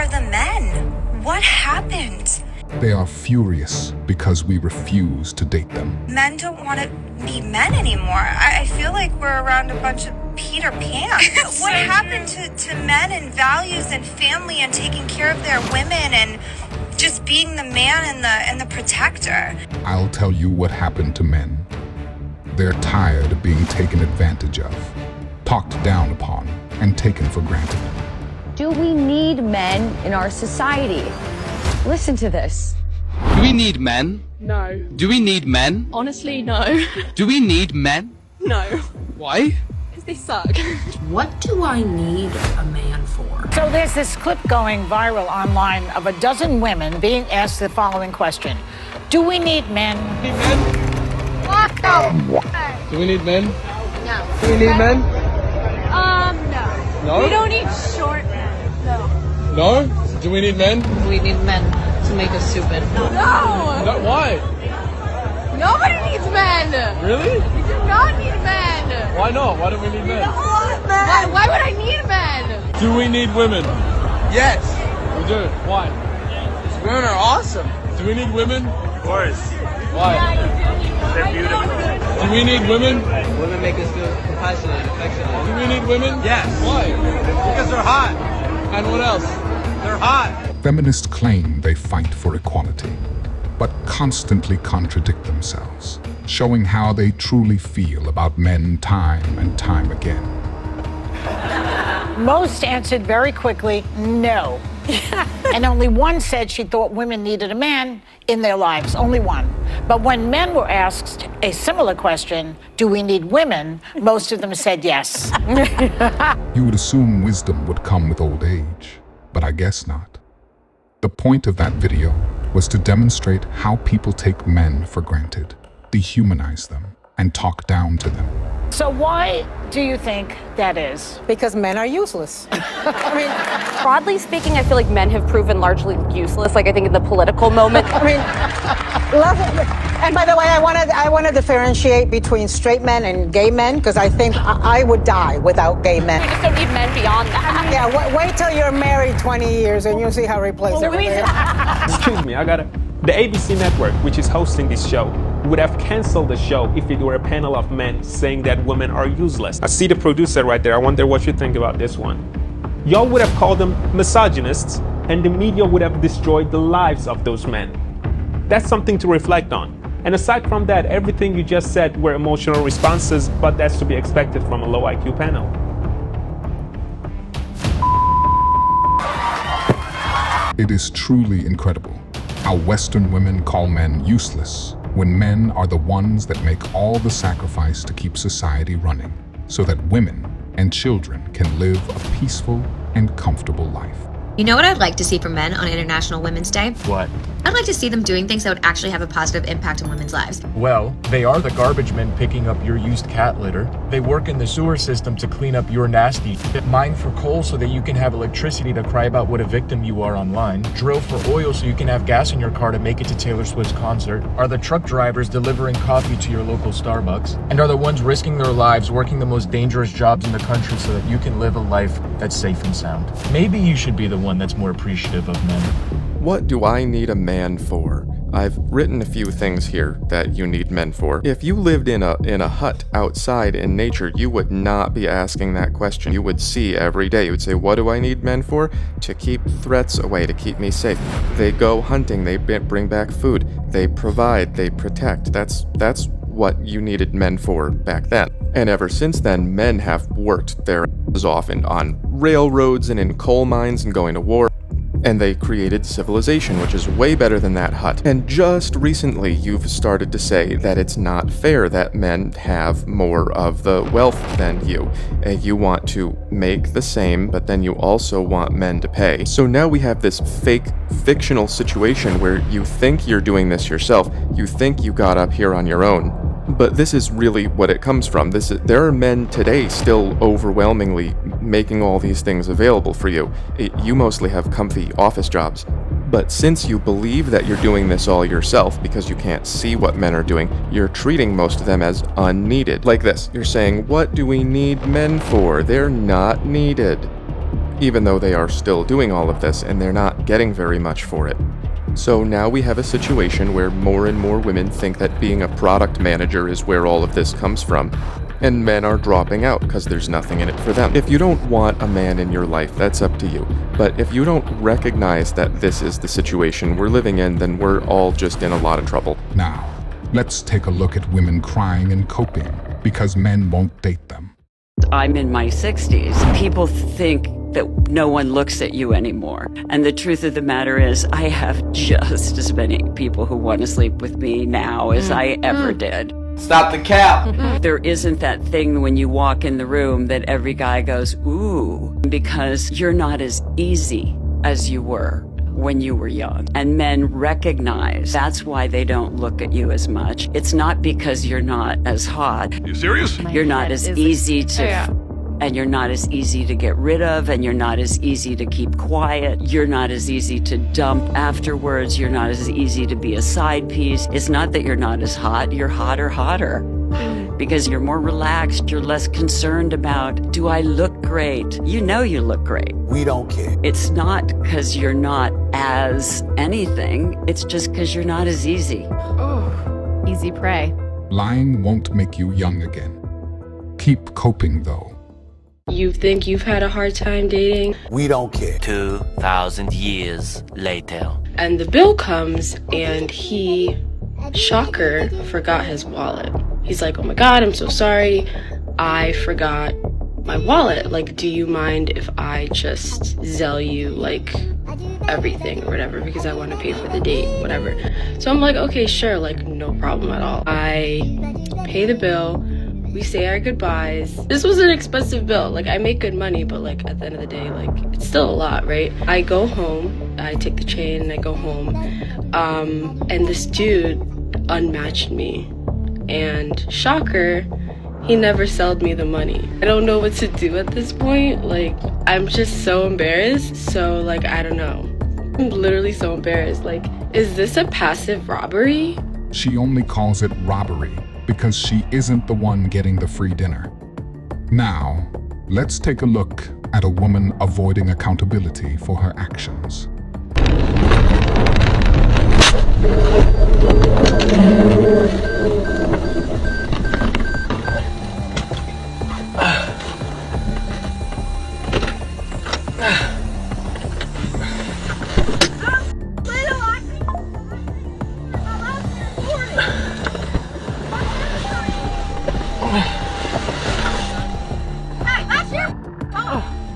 are the men? What happened? They are furious because we refuse to date them. Men don't want to be men anymore. I feel like we're around a bunch of Peter Pans. What happened to men and values and family and taking care of their women and just being the man and the protector? I'll tell you what happened to men. They're tired of being taken advantage of, talked down upon, and taken for granted. Do we need men in our society? Listen to this. Do we need men? No. Do we need men? Honestly, no. Do we need men? No. Why? Because they suck. What do I need a man for? So there's this clip going viral online of a dozen women being asked the following question. Do we need men? Need men? Do we need men? No. Do we need men? No. No? We don't need short men. No. No? Do we need men? We need men to make us stupid. No! No, why? Nobody needs men! Really? We do not need men! Why not? Why don't we need men? Why would I need men? Do we need women? Yes, We do. Why? women are awesome. Do we need women? Of course. Why? They're beautiful. Do we need women? Women make us feel compassionate and affectionate. Do we need women? Yes. Why? Because they're hot. And what else? They're hot. Feminists claim they fight for equality, but constantly contradict themselves, showing how they truly feel about men time and time again. Most answered very quickly, no. And only one said she thought women needed a man in their lives, only one. But when men were asked a similar question, do we need women, most of them said yes. You would assume wisdom would come with old age, but I guess not. The point of that video was to demonstrate how people take men for granted, dehumanize them, and talk down to them. So why do you think that is? Because men are useless. I mean, broadly speaking, I feel like men have proven largely useless. Like I think in the political moment. I mean, and by the way, I want to differentiate between straight men and gay men because I think I would die without gay men. We just don't need men beyond that. Yeah, wait till you're married 20 years and you'll see how replaceable it is. Excuse me, the ABC network, which is hosting this show, would have canceled the show if it were a panel of men saying that women are useless. I see the producer right there. I wonder what you think about this one. Y'all would have called them misogynists, and the media would have destroyed the lives of those men. That's something to reflect on. And aside from that, everything you just said were emotional responses, but that's to be expected from a low IQ panel. It is truly incredible how Western women call men useless when men are the ones that make all the sacrifice to keep society running so that women and children can live a peaceful and comfortable life. You know what I'd like to see from men on International Women's Day? What? I'd like to see them doing things that would actually have a positive impact on women's lives. Well, they are the garbage men picking up your used cat litter. They work in the sewer system to clean up your nasty shit. Mine for coal so that you can have electricity to cry about what a victim you are online. Drill for oil so you can have gas in your car to make it to Taylor Swift's concert. Are the truck drivers delivering coffee to your local Starbucks. And are the ones risking their lives working the most dangerous jobs in the country so that you can live a life that's safe and sound. Maybe you should be the one that's more appreciative of men. What do I need a man for? I've written a few things here that you need men for. If you lived in a hut outside in nature, you would not be asking that question. You would see every day. You would say, what do I need men for? To keep threats away, to keep me safe. They go hunting, they bring back food, they provide, they protect. That's what you needed men for back then. And ever since then, men have worked their asses off on railroads and in coal mines and going to war. And they created civilization, which is way better than that hut. And just recently, you've started to say that it's not fair that men have more of the wealth than you. And you want to make the same, but then you also want men to pay. So now we have this fake, fictional situation where you think you're doing this yourself. You think you got up here on your own. But this is really what it comes from. There are men today still overwhelmingly making all these things available for you. You mostly have comfy office jobs. But since you believe that you're doing this all yourself because you can't see what men are doing, you're treating most of them as unneeded. Like this, you're saying, what do we need men for? They're not needed. even though they are still doing all of this and they're not getting very much for it. So now we have a situation where more and more women think that being a product manager is where all of this comes from, and men are dropping out because there's nothing in it for them. If you don't want a man in your life, that's up to you. But if you don't recognize that this is the situation we're living in, then we're all just in a lot of trouble. Now, let's take a look at women crying and coping because men won't date them. I'm in my 60s. People think that no one looks at you anymore. And the truth of the matter is, I have just as many people who want to sleep with me now as I ever did. Stop the cap. There isn't that thing when you walk in the room that every guy goes, ooh, because you're not as easy as you were when you were young. And men recognize that's why they don't look at you as much. It's not because you're not as hot. You serious? You're not as easy to... And you're not as easy to get rid of, and you're not as easy to keep quiet. You're not as easy to dump afterwards. You're not as easy to be a side piece. It's not that you're not as hot, you're hotter. Because you're more relaxed, you're less concerned about, do I look great? You know you look great. We don't care. It's not because you're not as anything, it's just because you're not as easy. Oh, easy prey. Lying won't make you young again. Keep coping though. You think you've had a hard time dating? We don't care. 2,000 years later. And the bill comes and he, shocker, forgot his wallet. He's like, oh my God, I'm so sorry. I forgot my wallet. Like, do you mind if I just Zelle you like everything or whatever because I want to pay for the date, whatever. So I'm like, okay, sure, like no problem at all. I pay the bill. We say our goodbyes. This was an expensive bill. Like, I make good money, but like at the end of the day, like it's still a lot, right? I go home, I take the train and I go home. And this dude unmatched me. And shocker, he never sold me the money. I don't know what to do at this point. Like, I'm just so embarrassed. So like, I don't know. I'm literally so embarrassed. Like, is this a passive robbery? She only calls it robbery because she isn't the one getting the free dinner. Now, let's take a look at a woman avoiding accountability for her actions.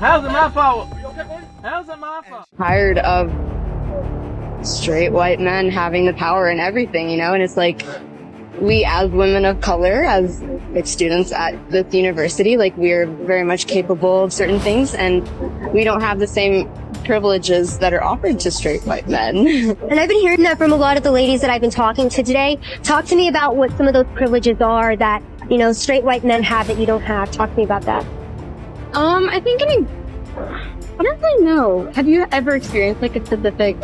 How's it my fault? How's it my fault? Tired of straight white men having the power and everything, you know? And it's like, we as women of color, as like students at this university, like we're very much capable of certain things, and we don't have the same privileges that are offered to straight white men. And I've been hearing that from a lot of the ladies that I've been talking to today. Talk to me about what some of those privileges are that, you know, straight white men have that you don't have. Talk to me about that. I think I don't really know. Have you ever experienced like a specific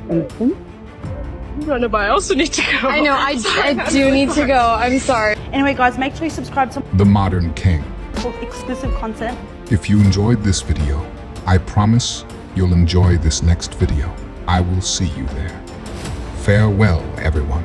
instance? I also need to go. I know, I do need to go. I'm sorry. Anyway, guys, make sure you subscribe to The Modern King. exclusive content. If you enjoyed this video, I promise you'll enjoy this next video. I will see you there. Farewell, everyone.